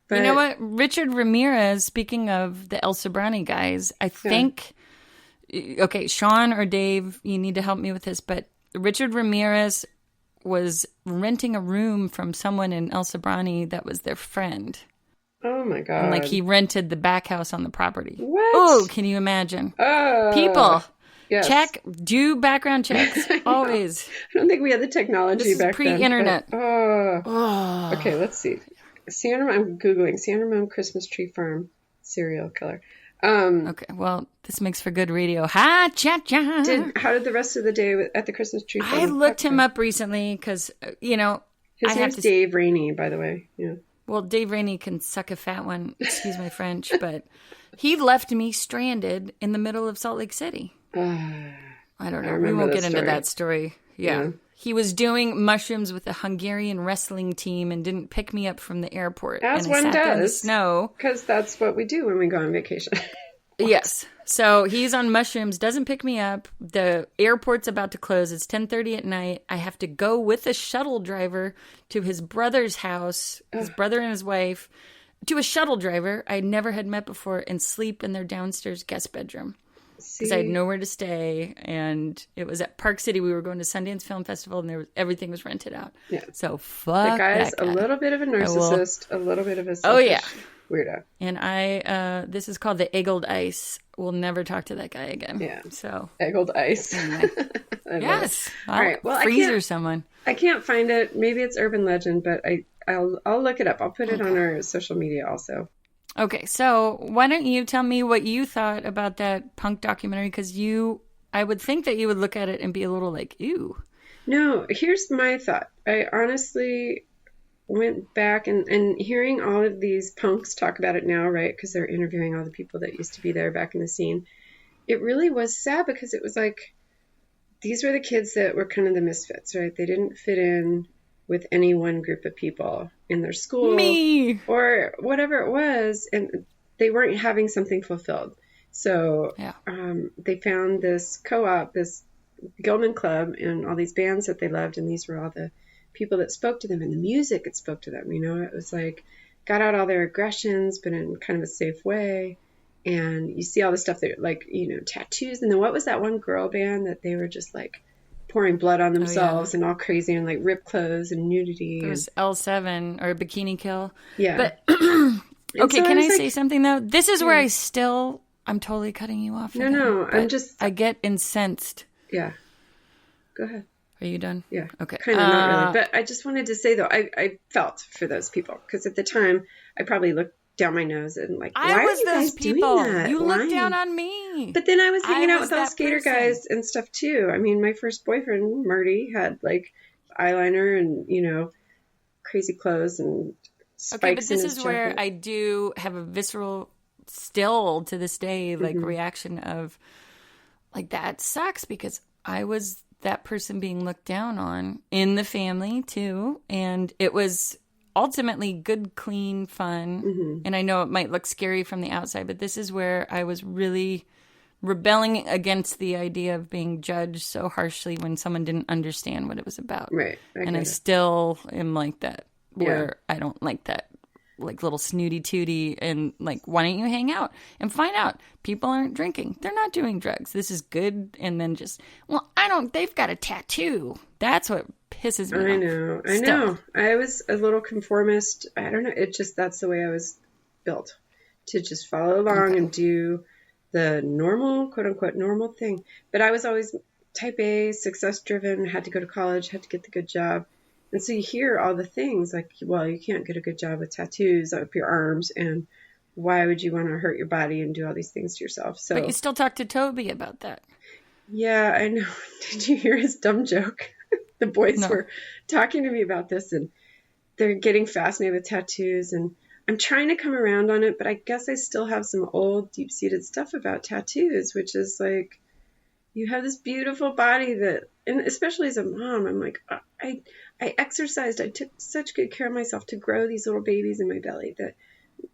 But... You know what? Richard Ramirez, speaking of the El Sobrani guys, I think, okay, Sean or Dave, you need to help me with this, but Richard Ramirez was renting a room from someone in El Sobrani that was their friend. Oh my God. And like he rented the back house on the property. What? Oh, can you imagine? People. Yes. Do background checks. Always. I don't think we had the technology back then. Pre-internet. Okay, let's see. I'm Googling San Ramon Christmas tree farm serial killer. Okay, well, this makes for good radio. Ha, cha-cha. How did the rest of the day at the Christmas tree farm? I looked him up recently because, His name's Dave Rainey, by the way. Yeah. Well, Dave Rainey can suck a fat one, excuse my French, but he left me stranded in the middle of Salt Lake City. I don't know. We won't get into that story. Yeah. He was doing mushrooms with a Hungarian wrestling team and didn't pick me up from the airport. As one does. In the snow. Because that's what we do when we go on vacation. Yes. So he's on mushrooms, doesn't pick me up. The airport's about to close. It's 10:30 at night. I have to go with a shuttle driver to his brother's house, his brother and his wife, to a shuttle driver I never had met before, and sleep in their downstairs guest bedroom. Because I had nowhere to stay, and it was at Park City. We were going to Sundance Film Festival, and everything was rented out. Yeah. So fuck the guy's a little bit of a narcissist, a little bit of a weirdo. And this is called the Eggled Ice. We'll never talk to that guy again. Yeah. So Eggled Ice. Anyway. Yes. All right. Well, freezer someone. I can't find it. Maybe it's urban legend, but I'll look it up. I'll put it on our social media also. Okay, so why don't you tell me what you thought about that punk documentary? Because I would think that you would look at it and be a little like, ew. No, here's my thought. I honestly went back and hearing all of these punks talk about it now, right? Because they're interviewing all the people that used to be there back in the scene. It really was sad because it was like, these were the kids that were kind of the misfits, right? They didn't fit in with any one group of people in their school or whatever it was, and they weren't having something fulfilled. So they found this co-op, this Gilman Club, and all these bands that they loved, and these were all the people that spoke to them, and the music that spoke to them. It was like got out all their aggressions, but in kind of a safe way. And you see all the stuff that, like, tattoos. And then what was that one girl band that they were just like pouring blood on themselves and all crazy and like ripped clothes and nudity. It was L7 or Bikini Kill. Yeah. But okay, so can I say something though? This is where I'm totally cutting you off. No, I get incensed. Yeah. Go ahead. Are you done? Yeah. Okay. Kind of not really. But I just wanted to say though, I felt for those people because at the time I probably looked down my nose and like, why are you guys doing that? You looked down on me. But then I was hanging out with all skater guys and stuff too. I mean, my first boyfriend, Marty, had like eyeliner and, crazy clothes and spikes in his jacket. This is where I do have a visceral, still to this day, like reaction of like, that sucks because I was that person being looked down on in the family too. And it was ultimately good, clean fun. And I know it might look scary from the outside, but this is where I was really rebelling against the idea of being judged so harshly when someone didn't understand what it was about. Right. I still am like that, where I don't like that, like little snooty tooty and like, why don't you hang out and find out people aren't drinking, they're not doing drugs, this is good. And then just, they've got a tattoo. That's what pisses me off. I know. I was a little conformist. I don't know. That's the way I was built, to just follow along and do the normal, quote unquote, normal thing. But I was always type A, success driven, had to go to college, had to get the good job. And so you hear all the things like, well, you can't get a good job with tattoos up your arms, and why would you want to hurt your body and do all these things to yourself? So, but you still talk to Toby about that. Yeah, I know. Did you hear his dumb joke? The boys were talking to me about this, and they're getting fascinated with tattoos, and I'm trying to come around on it, but I guess I still have some old deep-seated stuff about tattoos, which is like, You have this beautiful body that, and especially as a mom, I'm like, I exercised. I took such good care of myself to grow these little babies in my belly that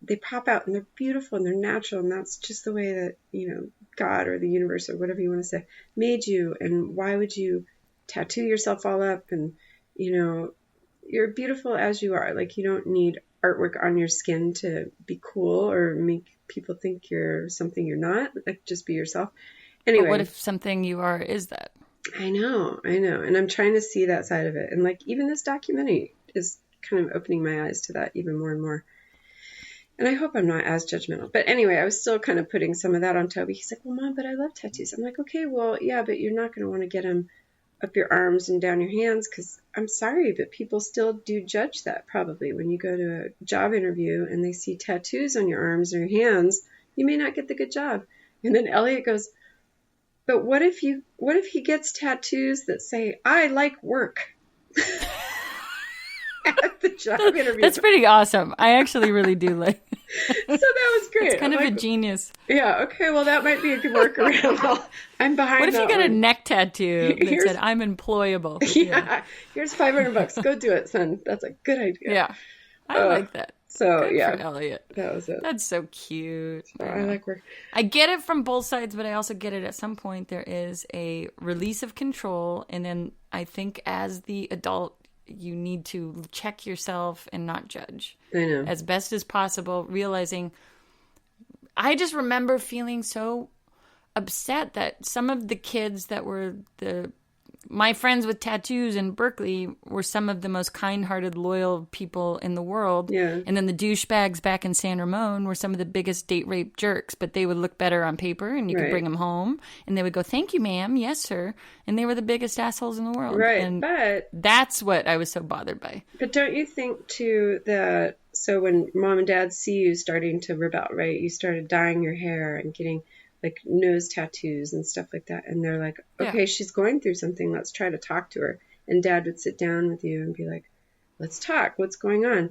they pop out and they're beautiful and they're natural. And that's just the way that, you know, God or the universe or whatever you want to say made you. And why would you tattoo yourself all up? And, you know, you're beautiful as you are. Like, you don't need artwork on your skin to be cool or make people think you're something you're not. Like, just be yourself. Anyway. But what if something you are is that? I know. And I'm trying to see that side of it. And like, even this documentary is kind of opening my eyes to that even more and more. And I hope I'm not as judgmental. But anyway, I was still kind of putting some of that on Toby. He's like, well, Mom, but I love tattoos. I'm like, okay, well, yeah, but you're not going to want to get them up your arms and down your hands because I'm sorry, but people still do judge that probably. When you go to a job interview and they see tattoos on your arms or your hands, you may not get the good job. And then Elliot goes, but what if he gets tattoos that say, I like work? At the job interview. That's pretty awesome. I actually really do like So that was great. It's kind of a genius. Yeah, okay, well that might be a good workaround. I'm behind. What if you got a neck tattoo that said I'm employable? Yeah. Here's $500. Go do it, son. That's a good idea. Yeah. I like that. So Good yeah. for Elliot. That was it. That's so cute. So I like work. I get it from both sides, but I also get it at some point there is a release of control, and then I think as the adult you need to check yourself and not judge. I know. As best as possible, realizing I just remember feeling so upset that some of the kids that were my friends with tattoos in Berkeley were some of the most kind-hearted, loyal people in the world. Yeah. And then the douchebags back in San Ramon were some of the biggest date rape jerks, but they would look better on paper and you could bring them home and they would go, thank you, ma'am. Yes, sir. And they were the biggest assholes in the world. Right. And but that's what I was so bothered by. But don't you think too that, so when mom and dad see you starting to rebel, right? You started dyeing your hair and getting like nose tattoos and stuff like that. And they're like, okay, she's going through something. Let's try to talk to her. And dad would sit down with you and be like, let's talk. What's going on?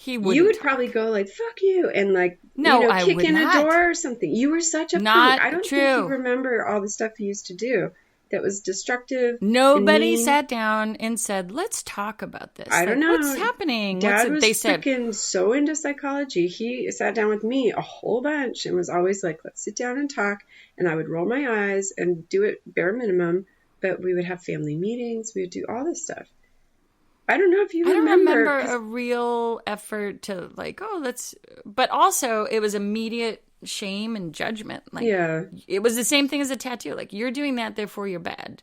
You would probably go like, fuck you. And like, kick in a door or something. You were such a prude. I don't think you remember all the stuff you used to do that was destructive. Nobody sat down and said, let's talk about this. I don't know. What's happening? Dad was freaking so into psychology. He sat down with me a whole bunch and was always like, let's sit down and talk. And I would roll my eyes and do it bare minimum. But we would have family meetings. We would do all this stuff. I don't know if you remember. I don't remember a real effort to like, but also it was immediate shame and judgment. Like, it was the same thing as a tattoo. Like, you're doing that, therefore you're bad.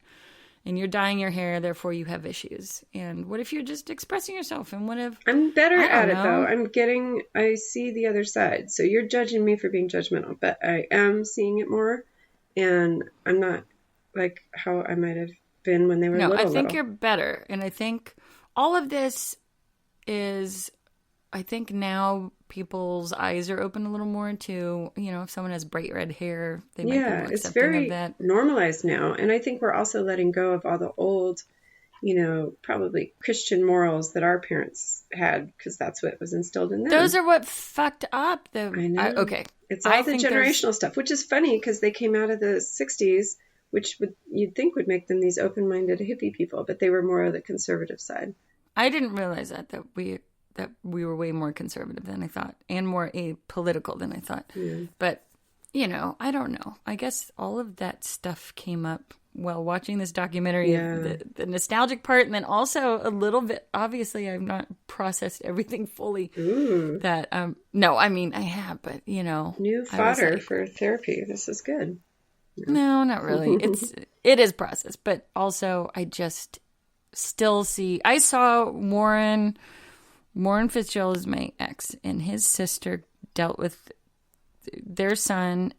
And you're dyeing your hair, therefore you have issues. And what if you're just expressing yourself? And what if... I'm better at it, though. I see the other side. So you're judging me for being judgmental, but I am seeing it more. And I'm not like how I might have been when they were little. I think you're better. And I think all of this is... I think now people's eyes are open a little more to, if someone has bright red hair, they might be more accepting it's very of that. Normalized now. And I think we're also letting go of all the old, probably Christian morals that our parents had, because that's what was instilled in them. Those are what fucked up. I know. Okay. It's all the generational stuff, which is funny because they came out of the 60s, which you'd think would make them these open-minded hippie people, but they were more of the conservative side. I didn't realize that we were way more conservative than I thought and more apolitical than I thought. Yeah. But, I don't know. I guess all of that stuff came up while watching this documentary, the nostalgic part, and then also a little bit, obviously I've not processed everything fully. Ooh. That, no, I mean, I have, but, New fodder for therapy. This is good. No, not really. It is processed, but also I just still see, I saw Warren Fitzgerald is my ex, and his sister dealt with their son.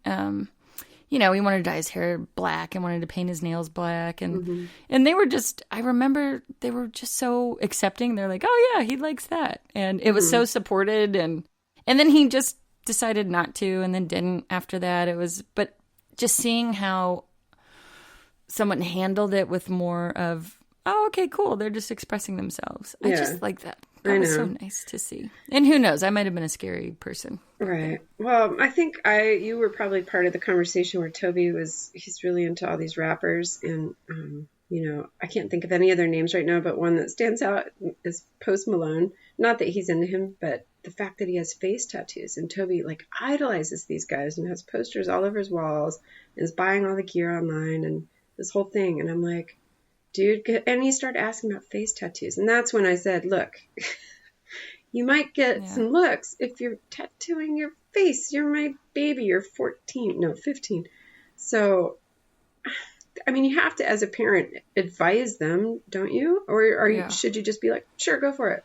He wanted to dye his hair black and wanted to paint his nails black. And and they were just, I remember they were just so accepting. They're like, oh yeah, he likes that. And it was so supported. And then he just decided not to and then didn't after that. But just seeing how someone handled it with more of, oh, okay, cool. They're just expressing themselves. I just like that. That was so nice to see. And who knows? I might have been a scary person. Right. Well, I think you were probably part of the conversation where Toby he's really into all these rappers. And, I can't think of any other names right now, but one that stands out is Post Malone. Not that he's into him, but the fact that he has face tattoos. And Toby, idolizes these guys and has posters all over his walls and is buying all the gear online and this whole thing. And I'm like, dude, and he started asking about face tattoos. And that's when I said, look, you might get some looks if you're tattooing your face. You're my baby. You're 15. So, I mean, you have to, as a parent, advise them, don't you? Or should you just be like, sure, go for it?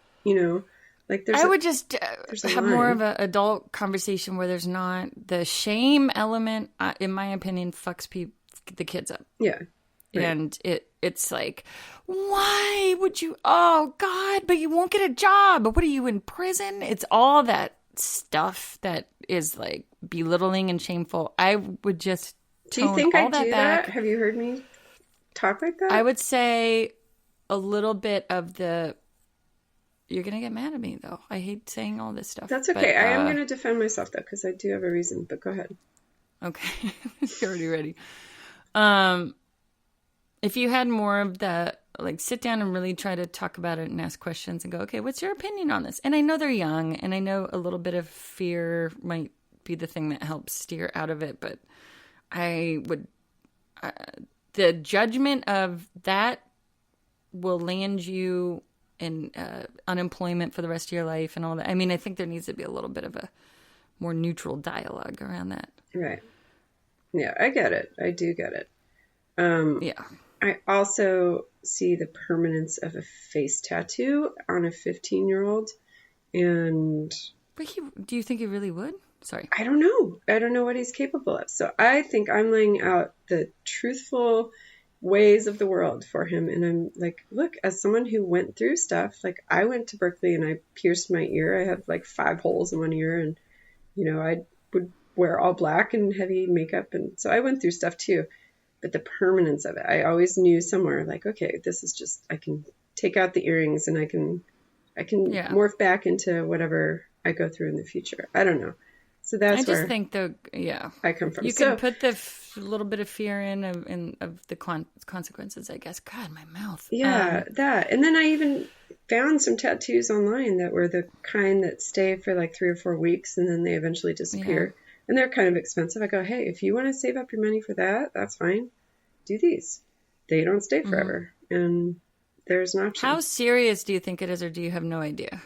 I would just have more of an adult conversation where there's not the shame element, in my opinion, fucks the kids up. Yeah. Right. And it's like, why would you? Oh God! But you won't get a job. But what are you in prison? It's all that stuff that is like belittling and shameful. I would just. Do you think I do that? Have you heard me talk like that? I would say a little bit of the. You're gonna get mad at me though. I hate saying all this stuff. That's okay. I am gonna defend myself though because I do have a reason. But go ahead. Okay, you're already ready. If you had more of that, sit down and really try to talk about it and ask questions and go, okay, what's your opinion on this? And I know they're young, and I know a little bit of fear might be the thing that helps steer out of it, but I would, the judgment of that will land you in unemployment for the rest of your life and all that. I mean, I think there needs to be a little bit of a more neutral dialogue around that. Right. Yeah, I get it. I do get it. Yeah. I also see the permanence of a face tattoo on a 15-year-old. And but do you think he really would? Sorry. I don't know. I don't know what he's capable of. So I think I'm laying out the truthful ways of the world for him. And I'm like, look, as someone who went through stuff, I went to Berkeley and I pierced my ear. I had 5 holes in one ear and, I would wear all black and heavy makeup. And so I went through stuff too. But the permanence of it, I always knew somewhere okay, this is just, I can take out the earrings and I can morph back into whatever I go through in the future. I don't know. So that's where I just think I come from. You can put the little bit of fear in of the consequences, I guess. God, my mouth. Yeah, that. And then I even found some tattoos online that were the kind that stay for 3 or 4 weeks and then they eventually disappear. Yeah. And they're kind of expensive. I go, hey, if you want to save up your money for that, that's fine. Do these. They don't stay forever. And there's an option. How serious do you think it is, or do you have no idea?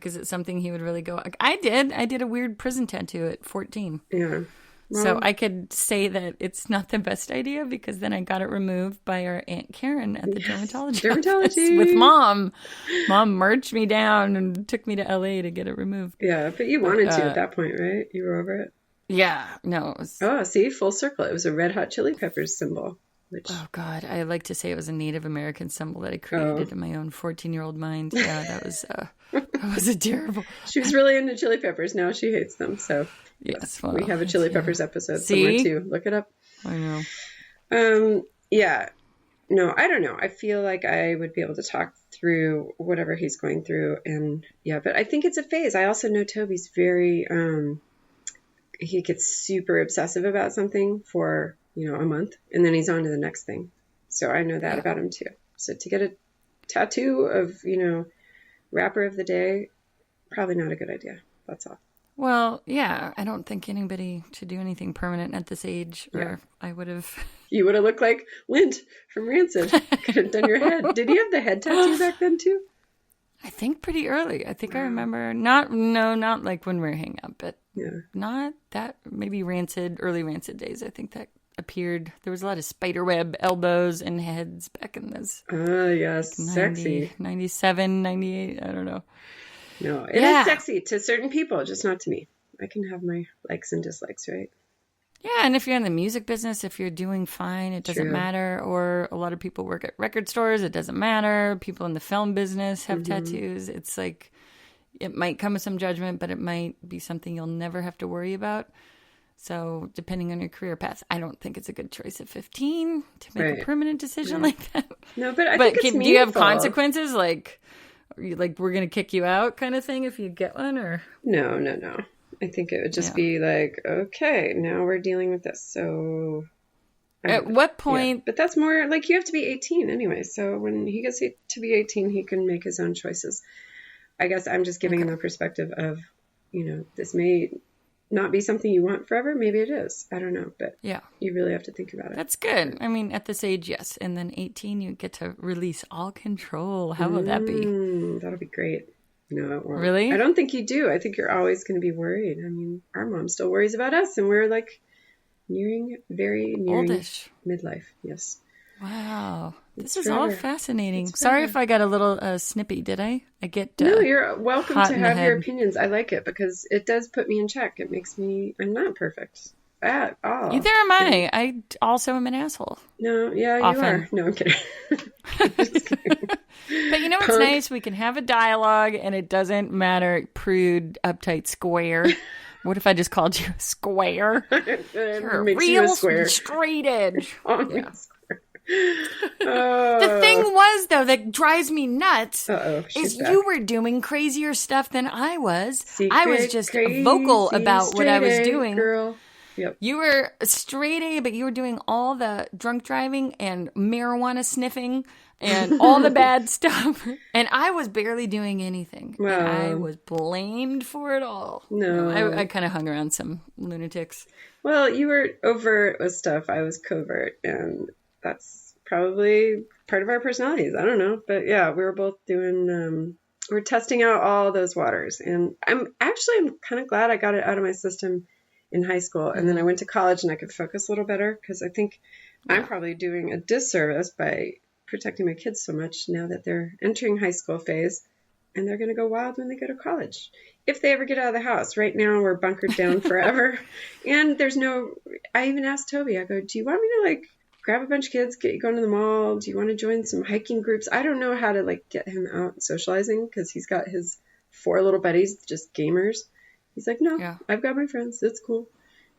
Is it something he would really go? I did a weird prison tattoo at 14. Yeah. Well, so I could say that it's not the best idea because then I got it removed by our Aunt Karen at the dermatology office with Mom. Mom marched me down and took me to LA to get it removed. Yeah, but you wanted to at that point, right? You were over it? Yeah, no. It was... Oh, see, full circle. It was a Red Hot Chili Peppers symbol. Oh, God. I like to say it was a Native American symbol that I created in my own 14-year-old mind. Yeah, that was a terrible... She was really into Chili Peppers. Now she hates them. So yes, well, we have a Chili Peppers episode somewhere too. Look it up. I know. Yeah. No, I don't know. I feel like I would be able to talk through whatever he's going through. And yeah, but I think it's a phase. I also know Toby's very... he gets super obsessive about something for, a month and then he's on to the next thing. So I know that about him too. So to get a tattoo of, rapper of the day, probably not a good idea. That's all. Well, yeah, I don't think anybody should do anything permanent at this age or I would have. You would have looked like Lint from Rancid. Could have done your head. Did you have the head tattoo back then too? I think pretty early. I think I remember not like when we were hanging out, but not that, maybe early Rancid days. I think that appeared. There was a lot of spiderweb elbows and heads back in those. Yes, sexy. 97, 98, I don't know. No, it is sexy to certain people, just not to me. I can have my likes and dislikes, right? Yeah, and if you're in the music business, if you're doing fine, it doesn't matter. Or a lot of people work at record stores, it doesn't matter. People in the film business have tattoos. It's like, it might come with some judgment, but it might be something you'll never have to worry about. So depending on your career path, I don't think it's a good choice at 15 to make a permanent decision like that. No, but I think it's meaningful. Do you have consequences? Like, we're going to kick you out kind of thing if you get one, or? No. I think it would just be like, okay, now we're dealing with this. So at what point? Yeah. But that's more like you have to be 18 anyway. So when he gets to be 18, he can make his own choices. I guess I'm just giving him a perspective of, this may not be something you want forever. Maybe it is. I don't know. But you really have to think about it. That's good. I mean, at this age, yes. And then 18, you get to release all control. How will that be? That'll be great. No, it won't. Really? I don't think you do. I think you're always going to be worried. I mean, our mom still worries about us, and we're like nearing oldish midlife. Yes. Wow. This is all fascinating. Sorry if I got a little snippy, did I? No, you're welcome to have your opinions. I like it because it does put me in check. It makes me, I'm not perfect at all. Neither am I. I also am an asshole. No, yeah, often. You are. No, I'm kidding. But you know what's nice? We can have a dialogue and it doesn't matter, prude, uptight, square. What if I just called you a square? You're a real straight edge. Yeah. The thing was, though, that drives me nuts is you were doing crazier stuff than I was. I was just vocal about what I was doing. Girl. Yep. You were straight A, but you were doing all the drunk driving and marijuana sniffing and all the bad stuff. And I was barely doing anything. Wow. And I was blamed for it all. No. I kind of hung around some lunatics. Well, you were overt with stuff. I was covert. And that's probably part of our personalities. I don't know. But yeah, we were both doing, we're testing out all those waters. And I'm kind of glad I got it out of my system in high school. And then I went to college and I could focus a little better because I think I'm probably doing a disservice by protecting my kids so much now that they're entering high school phase and they're going to go wild when they go to college. If they ever get out of the house. Right now we're bunkered down forever. And I even asked Toby, I go, do you want me to grab a bunch of kids, get you going to the mall? Do you want to join some hiking groups? I don't know how to get him out and socializing because he's got his 4 little buddies, just gamers. He's like, no, I've got my friends. It's cool.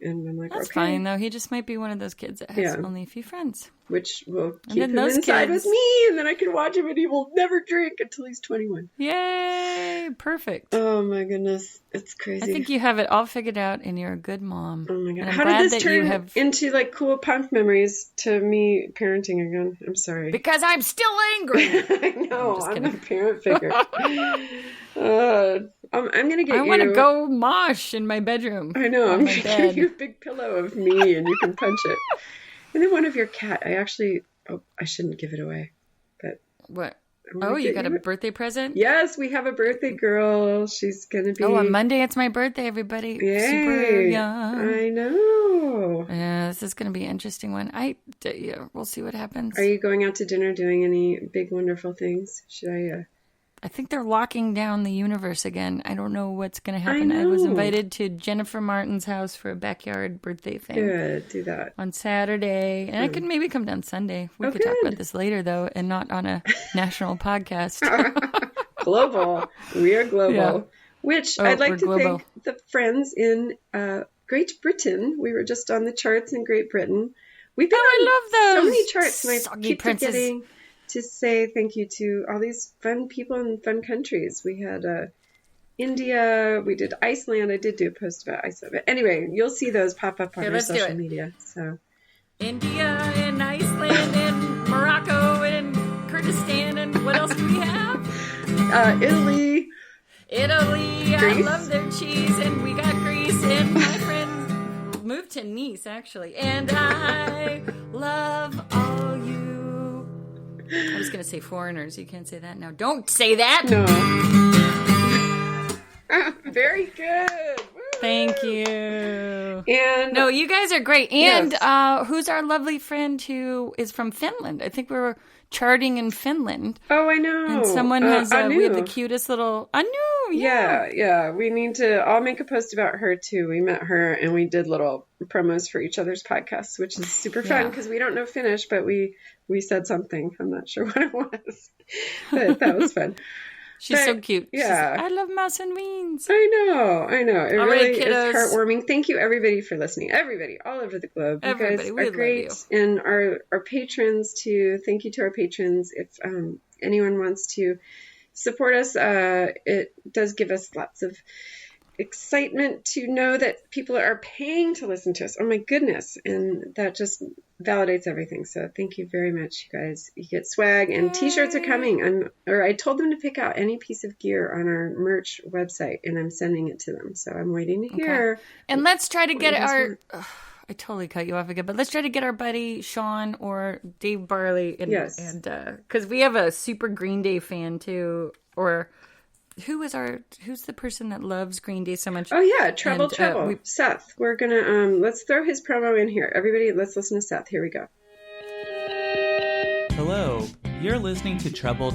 And I'm like, that's okay. fine, though. He just might be one of those kids that has only a few friends. Which will keep him inside with me, and then I can watch him, and he will never drink until he's 21. Yay! Perfect. Oh, my goodness. It's crazy. I think you have it all figured out, and you're a good mom. Oh, my God. How did this turn into, cool punk memories to me parenting again? I'm sorry. Because I'm still angry. I know. I'm a parent figure. I'm going to get you... I want to go mosh in my bedroom. I know. I'm going to give you a big pillow of me, and you can punch it. And then one of your cat, I shouldn't give it away. But what? Oh, you got a birthday present? Yes, we have a birthday girl. She's going to be... Oh, on Monday, it's my birthday, everybody. Yay. Super young. I know. Yeah, this is going to be an interesting one. We'll see what happens. Are you going out to dinner doing any big, wonderful things? Should I... I think they're locking down the universe again. I don't know what's going to happen. I was invited to Jennifer Martin's house for a backyard birthday thing. Good, do that. On Saturday. And I could maybe come down Sunday. We could talk about this later, though, and not on a national podcast. Global. We are global. Yeah. Which I'd like to thank the friends in Great Britain. We were just on the charts in Great Britain. We've been on I love those. So many charts, and I keep princes. forgetting to say thank you to all these fun people in fun countries. We had India, we did Iceland. I did do a post about Iceland. But anyway, you'll see those pop up on our social media. So India and Iceland and Morocco and Kurdistan and what else do we have? Italy. Greece. I love their cheese, and we got Greece, and my friends moved to Nice, actually. And I love all you. I was going to say foreigners. You can't say that now. Don't say that. No. Very good. Woo. Thank you. And no, you guys are great. And who's our lovely friend who is from Finland? I think we were charting in Finland. Oh, I know. And someone has, we have the cutest little, Anu. Yeah. We need to, I'll make a post about her too. We met her and we did little promos for each other's podcasts, which is super fun because we don't know Finnish, but we said something. I'm not sure what it was, but that was fun. She's so cute. Yeah. I love mouse and beans. I know. It really is heartwarming. Thank you, everybody, for listening. Everybody, all over the globe. Everybody, you guys are great. And our patrons, too. Thank you to our patrons. If anyone wants to support us. It does give us lots of excitement to know that people are paying to listen to us. Oh my goodness. And that just validates everything. So thank you very much, you guys. You get swag and t-shirts are coming. I told them to pick out any piece of gear on our merch website and I'm sending it to them. So I'm waiting to hear. Okay. And let's try to get I totally cut you off again, but let's try to get our buddy Sean or Dave Barley. Yes. And because we have a super Green Day fan too, or who's the person that loves Green Day so much? Oh yeah, Trouble. Seth. We're gonna let's throw his promo in here. Everybody, let's listen to Seth. Here we go. Hello, you're listening to Trouble,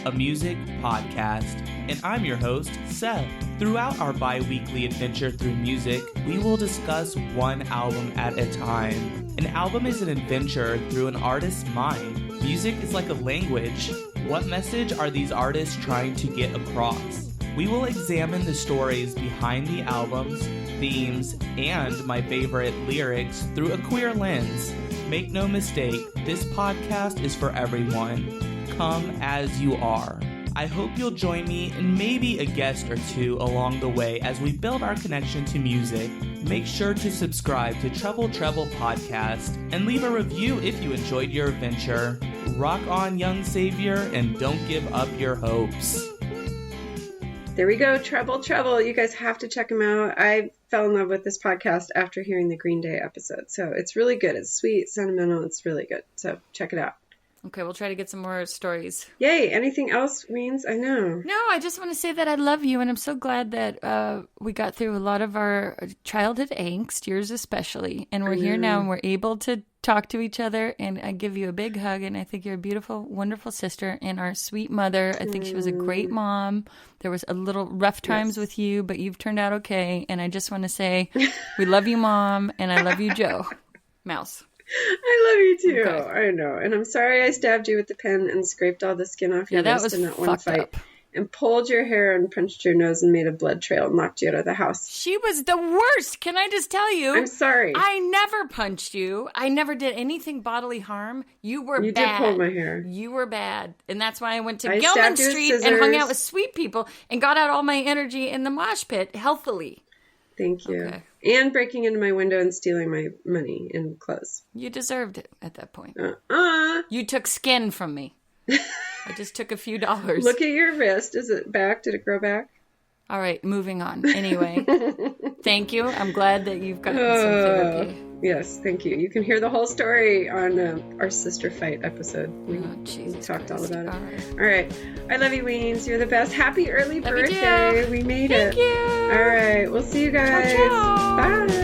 a music podcast, and I'm your host, Seth. Throughout our bi-weekly adventure through music, we will discuss one album at a time. An album is an adventure through an artist's mind. Music is like a language. What message are these artists trying to get across? We will examine the stories behind the albums, themes, and my favorite lyrics through a queer lens. Make no mistake, this podcast is for everyone. Come as you are. I hope you'll join me and maybe a guest or two along the way as we build our connection to music. Make sure to subscribe to Trouble Podcast and leave a review if you enjoyed your adventure. Rock on, young savior, and don't give up your hopes. There we go, Trouble. You guys have to check them out. I fell in love with this podcast after hearing the Green Day episode. So it's really good. It's sweet, sentimental. It's really good. So check it out. Okay, we'll try to get some more stories. Yay. Anything else, Weens? I know. No, I just want to say that I love you, and I'm so glad that we got through a lot of our childhood angst, yours especially, and we're here now, and we're able to talk to each other, and I give you a big hug, and I think you're a beautiful, wonderful sister, and our sweet mother. I think she was a great mom. There was a little rough times with you, but you've turned out okay, and I just want to say we love you, Mom, and I love you, Joe. Mouse. I love you too. Okay. I know. And I'm sorry I stabbed you with the pen and scraped all the skin off your wrist in that one fight. Up. And pulled your hair and punched your nose and made a blood trail and locked you out of the house. She was the worst. Can I just tell you? I'm sorry. I never punched you. I never did anything bodily harm. You were bad. You did pull my hair. You were bad. And that's why I went to Gilman Street and hung out with sweet people and got out all my energy in the mosh pit healthily. Thank you. Okay. And breaking into my window and stealing my money and clothes. You deserved it at that point. You took skin from me. I just took a few dollars. Look at your wrist. Is it back? Did it grow back? All right, moving on. Anyway, thank you. I'm glad that you've gotten some therapy. Yes, thank you. You can hear the whole story on our sister fight episode. We talked all about it. All right. I love you, Weens. You're the best. Happy early birthday. We made it. Thank you. All right. We'll see you guys. Ciao, ciao. Bye.